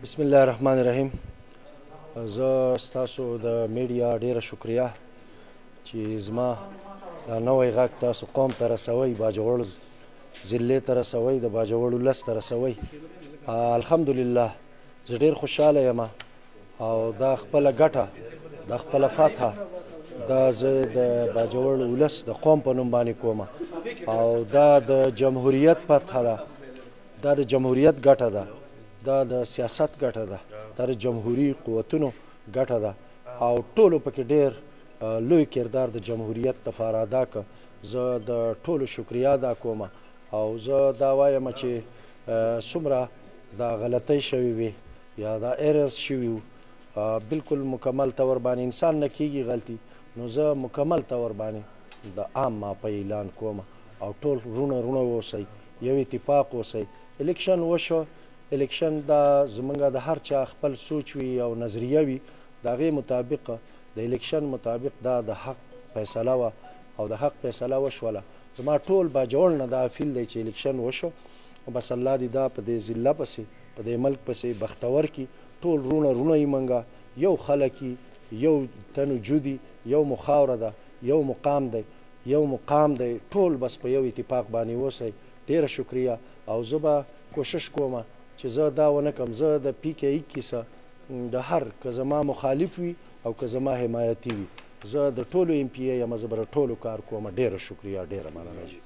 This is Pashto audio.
بسم الله الرحمن الرحیم. زه ستاسو د میډیا ډیره شکریه چې زما دا نوی غږ تاسو قوم ته رسوئ، باجوړ ضلعې ته رسوئ، د باجوړ ولس ته رسوئ. الحمدلله زه ډیر خوشحاله یم او دا خپله ګټه، دا خپله فتحه دا زه د باجوړ ولس د قوم په نوم باندې کوم او دا د جمهوریت فتحه ده، دا د جمهوریت ګټه ده، دا د سیاست ګټه ده، دا د جمهوري قوتونو ګټه ده او ټولو پکې ډېر لوی کردار د جمهوریت دپاره ادا که. زه د ټولو شکریه ادا کوم او زه دا وایم چې څومره دا غلطۍ شوې وي یا دا ایررز شوي وو، بلکل مکمل طور باندې انسان نه کیږي غلطي، نو زه مکمل طور باندې د عام معافۍ اعلان کوم او ټول رونه اوسئ، یو اتفاق اوسئ. الیکشن وشو، الیکشن دا زمونږ د هر چا خپل سوچ وي او نظریه وي، د هغې مطابق د الیکشن مطابق دا د حق فیصله وه او د حق فیصله وشوله. زما ټول باجوړ نه دا اپیل دی چې الیکشن وشو، بس الله دې دا په دې ضلع پسې په دې ملک پسې بختور کړي. ټول رونه یې منګه، یو خلک یو تن وجود یو مو خاوره ده، یو مقام دی، ټول بس په یو اتفاق باندې اوسئ. ډېره شکریه او زه به کوشش کوم چې زه دا ونه کړم، زه د پی کې ای کیسه د هر که زما مخالف وي او که زما حمایتي وي، زه د ټولو ایم پی ای یم، زه به د ټولو کار کوم. ډېره شکریه، ډېره مننه.